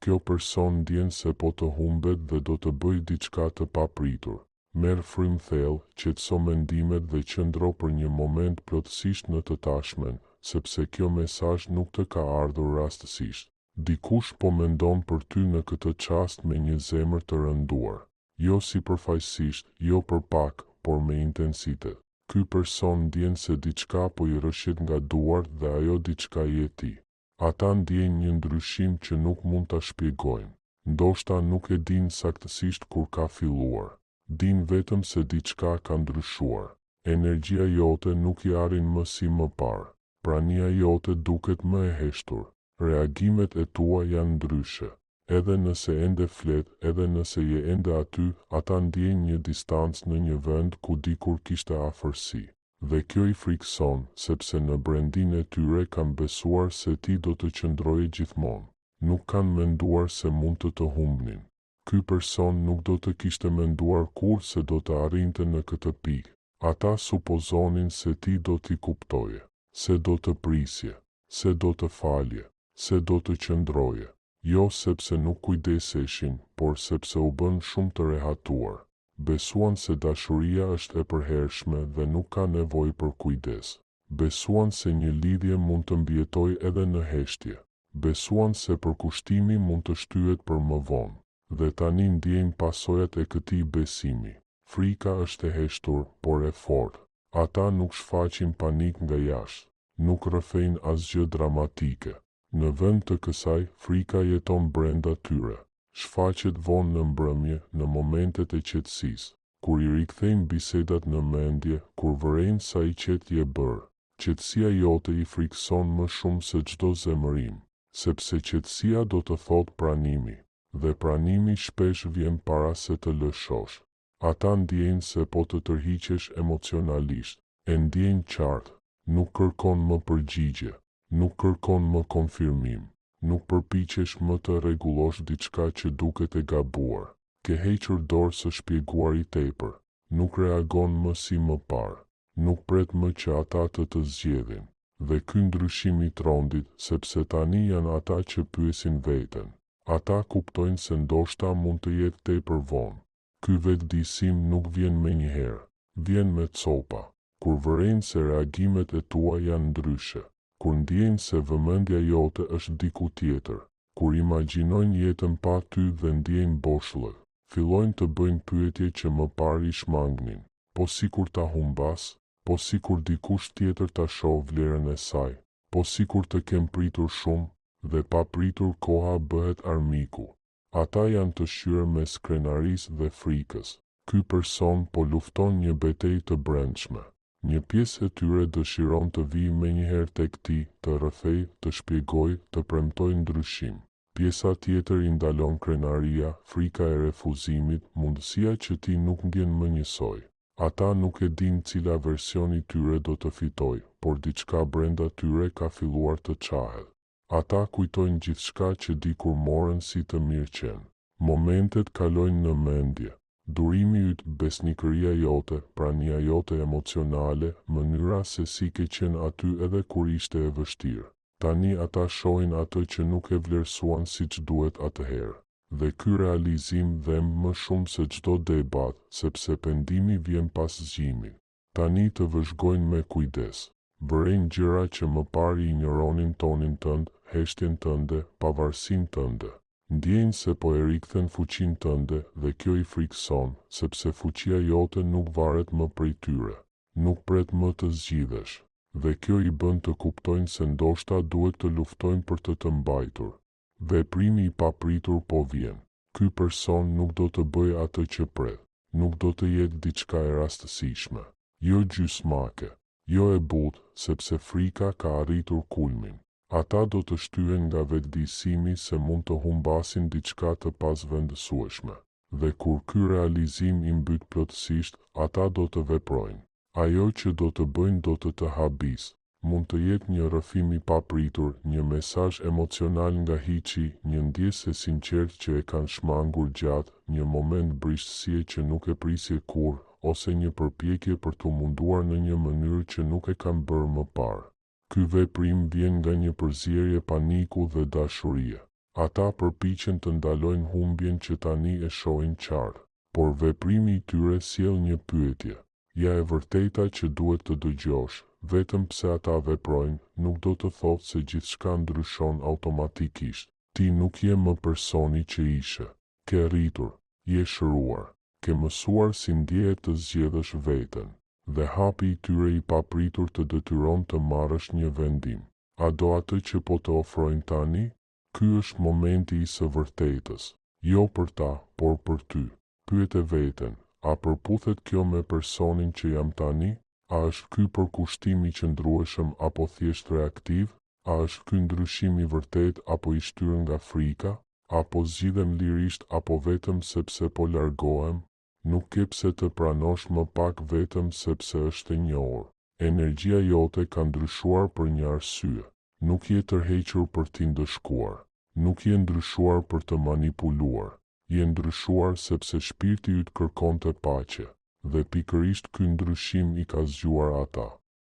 kjo person ndjen se po të humbet dhe do të bëj diçka të papritur. Merr frym thellë, qetëso mendimet dhe qëndro për një moment plotësisht në të tashmen, sepse kjo mesazh nuk të ka ardhur rastësisht. Dikush po mendon për ty në këtë çast me një zemër të rënduar. Jo sipërfaqësisht, jo për pak, por me intensitet. Ky person ndjen se diçka po I rrëshet nga duart dhe ajo diçka je ti. Ata ndjejnë një ndryshim që nuk mund ta shpjegojnë. Ndoshta nuk e din saktësisht kur ka filluar. Din vetëm se diçka ka ndryshuar. Energjia jote nuk I arrin më si më parë. Prania jote duket më e heshtur. Reagimet e tua janë ndryshe. Edhe nëse ende flet, edhe nëse je ende aty, ata ndjejnë një distancë në një vend ku dikur kishte afërsi. Dhe kjo I frikson, sepse në brendin e tyre kanë besuar se ti do të qëndroje gjithmonë. Nuk kanë menduar se mund të humbnin. Ky person nuk do të kishte menduar kur se do të arrinte në këtë pikë. Ata supozonin se ti do t'i kuptoje, se do të prisje, se do të falje, se do të qëndroje. Jo sepse nuk kujdeseshin, por sepse u bën shumë të rehatuar. Besuan se dashuria është e përhershme dhe nuk ka nevojë për kujdes. Besuan se një lidhje mund të mbijetojë edhe në heshtje. Besuan se përkushtimi mund të shtyhet për më vonë. Dhe tani ndjejnë pasojat e këtij besimi. Frika është e heshtur, por e fortë. Ata nuk shfaqin panik nga jashtë. Nuk rrëfejnë asgjë dramatike. Në vend të kësaj, frika jeton brenda tyre. Shfaqet vonë në mbrëmje, në momentet e qetësisë, kur I rikthejnë bisedat në mendje, kur vërejnë sa I qetë je bërë. Qetësia jote I frikson më shumë se çdo zemërim, sepse qetësia do të thotë pranimi, dhe pranimi shpesh vjen para se të lëshosh. Ata ndjejnë se po të tërhiqesh emocionalisht, e ndjejnë qartë, nuk kërkon më përgjigje. Nuk kërkon më konfirmim, nuk përpiqesh më të rregullosh diçka që duket e gabuar. Ke hequr dorë së shpjeguari tepër, nuk reagon më si më parë, nuk pret më që ata të zgjedhin. Dhe ky ndryshim I trondit, sepse tani janë ata që pyesin veten. Ata kuptojnë se ndoshta mund të jetë tepër vonë. Ky vetëdijsim nuk vjen menjëherë, vjen me copa, kur vërejnë se reagimet e tua janë ndryshe. Kur ndjejnë se vëmendja jote është diku tjetër, kur imagjinojnë jetën pa ty dhe ndjejnë boshllëk, fillojnë të bëjnë pyetje që më parë I shmangnin, po sikur ta humbas, po sikur dikush tjetër ta shoh vlerën e saj, po sikur të kem pritur shumë, dhe pa pritur koha bëhet armiku. Ata janë të shqyrë mes krenarisë dhe frikës. Ky person po lufton një betejë të brendshme. Një pjesë e tyre dëshiron të vijë menjëherë tek ti, të rrëfej, të shpjegoj, të premtoj ndryshim. Pjesa tjetër I ndalon krenaria, frika e refuzimit, mundësia që ti nuk ndjen më njësoj. Ata nuk e din cila versioni tyre do të fitoj, por diçka brenda tyre ka filluar të qahet. Ata kujtojnë gjithçka që dikur morën si të mirëqen. Momentet kalojnë në mendje. Durimi yt, besnikëria jote, prania jote emocionale, mënyra se si ke qenë aty edhe kur ishte e vështirë. Tani ata shohin atë që nuk e vlerësuan siç duhet atëherë. Dhe ky realizim dhem më shumë se çdo debat, sepse pendimi vjen pas zgjimit. Tani të vëzhgojnë me kujdes. Vërejnë gjëra që më parë I injoronin tonin tënd, heshtjen tënde, pavarësinë tënde. Ndjejnë se po e rikthen fuqinë tënde dhe kjo I frikson, sepse fuqia jote nuk varet më prej tyre. Nuk pret më të zgjidhesh. Dhe kjo I bën të kuptojnë se ndoshta duhet të luftojnë për të mbajtur. Veprimi I papritur po vjen. Ky person nuk do të bëjë atë që pret. Nuk do të jetë diçka e rastësishme. Jo gjysmake. Jo e butë, sepse frika ka arritur kulmin. Ata do të shtyhen nga vetëdijsimi se mund të humbasin diçka të pasvendësueshme. Dhe kur ky realizim I mbyt plotësisht, ata do të veprojnë. Ajo që do të bëjnë do të habis. Mund të jetë një rrëfim I papritur, një mesazh emocional nga hiçi, një ndjesë e sinqertë që e kanë shmangur gjatë, një moment brishtësie që nuk e prisje kurrë, ose një përpjekje për të munduar në një mënyrë që nuk e kanë bërë më parë. Ky veprim vjen nga një përzierje paniku dhe dashurie. Ata përpiqen të ndalojnë humbjen që tani e shohin qartë, por veprimi i tyre sjell një pyetje. Ja e vërteta që duhet të dëgjosh, vetëm pse ata veprojnë, nuk do të thotë se gjithçka ndryshon automatikisht. Ti nuk je më personi që ishe. Ke rritur, je shëruar, ke mësuar si ndjehet të zgjedhësh veten, dhe hapi i tyre i papritur të detyron të marrësh një vendim. A do atë që po të ofrojnë tani? Ky është momenti i së vërtetës, jo për ta, por për ty. Pyete veten, a përputhet kjo me personin që jam tani? A është ky përkushtim i qëndrueshëm apo thjesht reaktiv? A është ky ndryshim i vërtet apo i shtyrë nga frika? Apo zgjidhem lirisht apo vetëm sepse po largohem? Nuk ke pse të pranosh më pak vetëm sepse është e njohur. Energjia jote ka ndryshuar për një arsye. Nuk je tërhequr për t'i ndëshkuar. Nuk je ndryshuar për të manipuluar. Je ndryshuar sepse shpirti yt kërkonte paqe, dhe pikërisht ky ndryshim i ka zgjuar ata.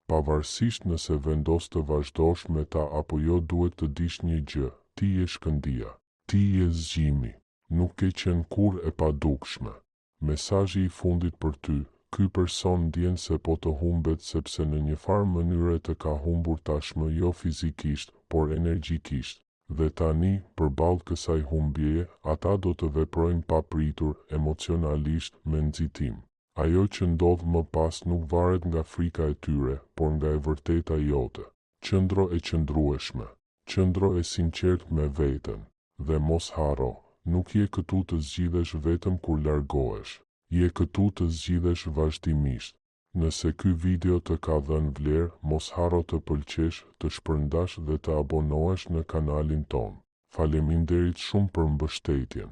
Pavarësisht nëse vendos të vazhdosh me ta apo jo, duhet të dish një gjë: ti je shkëndija, ti je zgjimi, nuk ke qenë kur e padukshme. Mesazhi i fundit për ty: ky person ndjen se po të humbet sepse në një farë mënyre të ka humbur tashmë, jo fizikisht, por energjikisht. Dhe tani, përballë kësaj humbjeje, ata do të veprojnë papritur, emocionalisht, me nxitim. Ajo që ndodh më pas nuk varet nga frika e tyre, por nga e vërteta jote. Qëndro e qëndrueshme, qëndro e sinqert me veten, dhe mos harro, nuk je këtu të zgjidhesh vetëm kur largohesh. Je këtu të zgjidhesh vazhdimisht. Nëse ky video të ka dhënë vlerë, mos harro të pëlqesh, të shpërndash dhe të abonohesh në kanalin ton. Faleminderit shumë për mbështetjen.